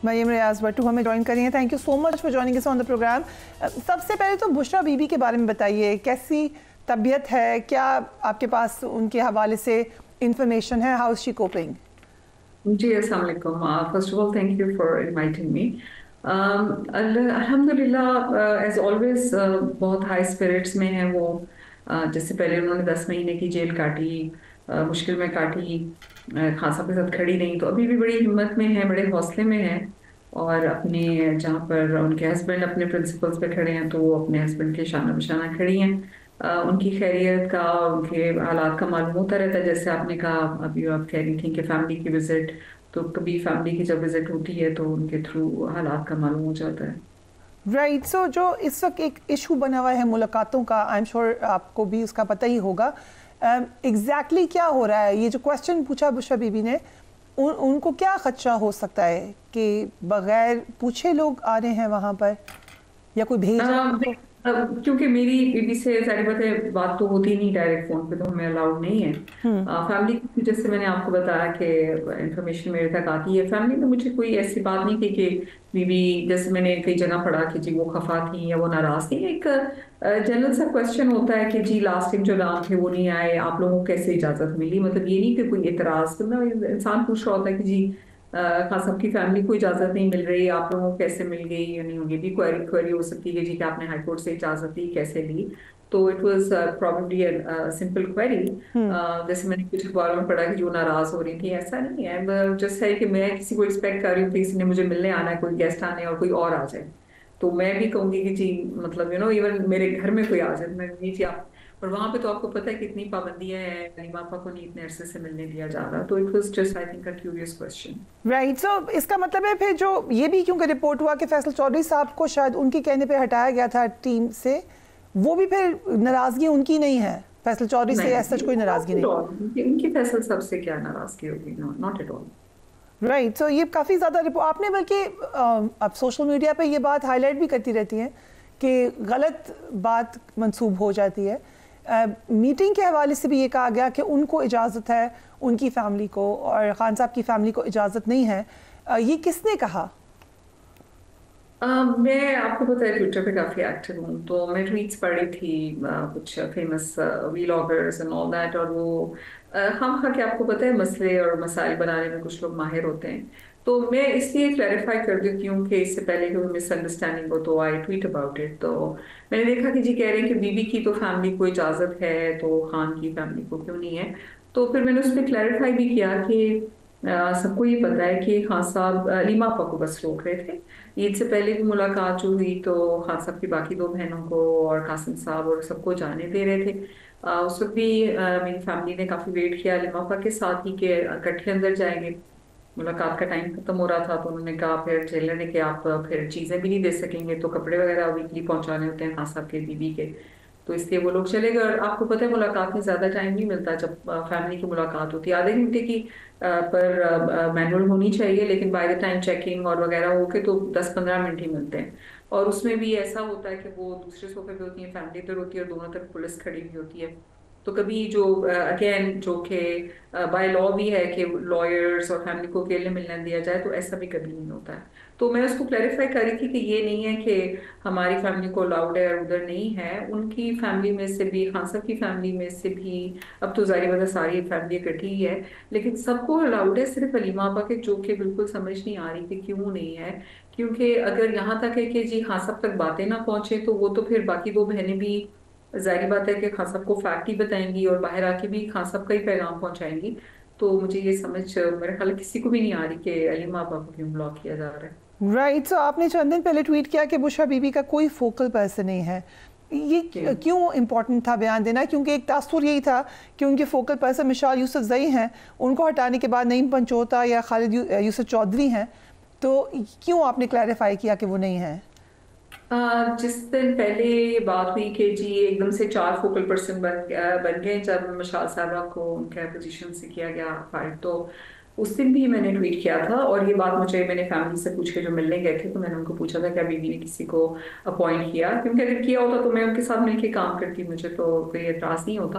مریم ریاض بٹو ہمیں جوائن کری ہیں. Thank you so much for joining us on the programme. سب سے پہلے تو بشریٰ بی بی کے بارے میں بتائیے, کیسی طبیعت ہے, کیا آپ کے پاس ان کے حوالے سے انفارمیشن ہے, ہاؤ از شی کوپنگ؟ جی السلام علیکم. First of all thank you for inviting me. الحمد للہ ایز آلویز بہت ہائی اسپرٹس میں ہیں وہ. جس سے پہلے انہوں نے 10 مہینے کی جیل کاٹی, مشکل میں کاٹی, خان صاحب کے ساتھ کھڑی نہیں, تو ابھی بھی بڑی ہمت میں ہیں, بڑے حوصلے میں ہیں, اور اپنے جہاں پر ان کے ہسبینڈ اپنے پرنسپلس پہ کھڑے ہیں تو وہ اپنے ہسبینڈ کے شانہ بشانہ کھڑی ہیں. ان کی خیریت کا, ان کے حالات کا معلوم ہوتا رہتا ہے. جیسے آپ نے کہا, ابھی آپ کہہ رہی تھیں کہ فیملی کی وزٹ, تو کبھی فیملی کی جب وزٹ ہوتی ہے تو ان کے تھرو حالات کا معلوم ہو جاتا ہے. رائٹ. سو جو اس وقت ایک ایشو بنا ہوا ہے ملاقاتوں کا, آئی ایم شیور آپ کو بھی اس کا پتہ ہی ہوگا, ایگزیکٹلی کیا ہو رہا ہے؟ یہ جو کوشچن پوچھا بشریٰ بی بی نے, ان کو کیا خدشہ ہو سکتا ہے کہ بغیر پوچھے لوگ آ رہے ہیں وہاں پر, یا کوئی بھیجا ان کو؟ کیونکہ میری بی بی سے ظاہر بات ہے بات تو ہوتی نہیں ڈائریکٹ فون پہ, تو ہمیں الاؤڈ نہیں ہے. فیملی کی, جیسے میں نے آپ کو بتایا کہ انفارمیشن میرے تک آتی ہے, فیملی میں مجھے کوئی ایسی بات نہیں تھی کہ بی بی, جیسے میں نے کئی جگہ پڑھا کہ جی وہ خفا تھیں یا وہ ناراض تھیں. ایک جنرل سا کوشچن ہوتا ہے کہ جی لاسٹ ٹائم جو نام تھے وہ نہیں آئے, آپ لوگوں کو کیسے اجازت ملی. مطلب یہ نہیں کہ کوئی اعتراض, انسان پوچھ رہا ہوتا ہے کہ جی خان صاحب کی فیملی کو اجازت نہیں مل رہی, آپ لوگوں کو کیسے مل گئی. یعنی یہ بھی کوئری ہو سکتی ہے جی کہ آپ نے ہائی کورٹ سے اجازت لی, کیسے لی. تو it was probably simple query. جیسے میں نے کچھ اخباروں میں پڑھا کہ جو ناراض ہو رہی تھی, ایسا نہیں ہے. جسٹ ہے کہ میں کسی کو ایکسپیکٹ کر رہی ہوں کہ کسی نے مجھے ملنے آنا ہے, کوئی گیسٹ آنے اور کوئی اور آ جائے, تو میں بھی کہوں گی کہ جی مطلب ایون میرے گھر میں کوئی آ جائے, میں نہیں جی آپ. اور وہاں پہ تو آپ کو پتہ ہے کتنی پابندیاں ہیں, علیم آپا کو نہیں اتنے عرصے سے ملنے دیا جا رہا. تو it was just I think a curious question. Right. So اس کا مطلب ہے پھر جو یہ بھی کیونکہ رپورٹ ہوا کہ فیصل چودھری صاحب کو شاید ان کے کہنے پہ ہٹایا گیا تھا ٹیم سے, وہ بھی پھر ناراضگی ان کی نہیں ہے, فیصل چودھری سے ایسا کوئی ناراضگی نہیں. ان کی فیصل سب سے کیا ناراضگی ہوگی, ناٹ ایٹ آل. رائٹ. سو یہ کافی زیادہ آپ نے, بلکہ اب سوشل میڈیا پہ یہ بات ہائی لائٹ بھی کرتی رہتی ہیں کہ غلط بات منسوب ہو جاتی ہے. میٹنگ کے حوالے سے بھی یہ کہا گیا کہ ان کو اجازت ہے, ان کی فیملی کو, اور خان صاحب کی فیملی کو اجازت نہیں ہے. یہ کس نے کہا؟ میں, آپ کو پتہ ہے ٹویٹر پہ کافی ایکٹیو ہوں, تو میں ٹویٹس پڑھی تھی کچھ فیمس ویلاگرز اینڈ آل دیٹ, اور وہ خام خواہ کہ آپ کو پتہ ہے مسئلے اور مسائل بنانے میں کچھ لوگ ماہر ہوتے ہیں. تو میں اس لیے کلیریفائی کر دیتی ہوں کہ اس سے پہلے کوئی مس انڈرسٹینڈنگ ہو تو آئی ٹویٹ اباؤٹ اٹ. تو میں نے دیکھا کہ جی کہہ رہے ہیں کہ بی بی کی تو فیملی کو اجازت ہے, تو خان کی فیملی کو کیوں نہیں ہے. تو پھر میں نے اس پہ کلیریفائی بھی کیا کہ سب کو یہ پتا ہے کہ خان صاحب علیم آپا کو بس روک رہے تھے. عید سے پہلے بھی ملاقات جو ہوئی تو خان صاحب کی باقی 2 بہنوں کو اور قاسم صاحب اور سب کو جانے دے رہے تھے. اس وقت بھی میری فیملی نے کافی ویٹ کیا علیم آپا کے ساتھ ہی کہ اکٹھے اندر جائیں گے. ملاقات کا ٹائم ختم ہو رہا تھا تو انہوں نے کہا پھر جیلر نے کہ آپ پھر چیزیں بھی نہیں دے سکیں گے, تو کپڑے وغیرہ ویکلی پہنچانے ہوتے ہیں خان صاحب کے, بی بی کے, تو اس لیے وہ لوگ چلے گئے. اور آپ کو پتہ ہے ملاقات میں زیادہ ٹائم نہیں ملتا جب فیملی کی ملاقات ہوتی ہے, آدھے گھنٹے کی پر مینول ہونی چاہیے, لیکن بائی دا ٹائم چیکنگ اور وغیرہ ہو کے تو 10-15 منٹ ہی ملتے ہیں. اور اس میں بھی ایسا ہوتا ہے کہ وہ دوسرے صوفے پہ ہوتی ہیں, فیملی ادھر ہوتی ہے, اور دونوں طرف پولیس کھڑی ہوئی ہوتی ہے. تو کبھی جو اگین جو کہ بائی لا بھی ہے کہ لائرز اور فیملی کو اکیلے ملنے دیا جائے, تو ایسا بھی کبھی نہیں ہوتا ہے. تو میں اس کو کلیریفائی کر رہی تھی کہ یہ نہیں ہے کہ ہماری فیملی کو الاؤڈ ہے اور ادھر نہیں ہے. ان کی فیملی میں سے بھی, خان صاحب کی فیملی میں سے بھی, اب تو ظاہر بات ہے ساری فیملی اکٹھی ہی ہے, لیکن سب کو الاؤڈ ہے, صرف علیم آپا کے جو کہ بالکل سمجھ نہیں آ رہی کہ کیوں نہیں ہے. کیونکہ اگر یہاں تک ہے کہ جی خان صاحب تک باتیں نہ پہنچے تو وہ تو پھر باقی 2 بہنیں بھی ظاہری بات ہے کہ خان صاحب کو فیکٹ ہی بتائیں گی اور باہر آ کے بھی خان صاحب کا ہی پیغام پہنچائیں گی. تو مجھے یہ سمجھ میرے خیال کسی کو بھی نہیں آ رہی کہ علیم آپا کو کیوں بلاک کیا جا رہا ہے. رائٹ. سو آپ نے چند دن پہلے ٹویٹ کیا کہ بشریٰ بی بی کا کوئی فوکل پرسن نہیں ہے. یہ کیوں امپورٹنٹ تھا بیان دینا؟ کیونکہ ایک تاثر یہی تھا کہ ان کے فوکل پرسن مشال یوسف زئی ہیں, ان کو ہٹانے کے بعد نعیم پنچوتا یا خالد یوسف چودھری ہیں, تو کیوں آپ نے کلیریفائی کیا کہ وہ نہیں ہیں؟ جس دن پہلے یہ بات ہوئی کہ جی ایک دم سے 4 فوکل پرسن بن گئے جب مشال صاحبہ کو ان کے پوزیشن سے کیا گیا فائٹ, تو اس دن بھی میں نے ٹویٹ کیا تھا. اور یہ بات مجھے میں نے فیملی سے پوچھ کے جو ملنے گئے تھے تو میں نے ان کو پوچھا تھا کہ بی بی نے کسی کو اپوائنٹ کیا, کیونکہ اگر کیا ہوتا تو میں ان کے ساتھ مل کے کام کرتی, مجھے تو کوئی اعتراض نہیں ہوتا.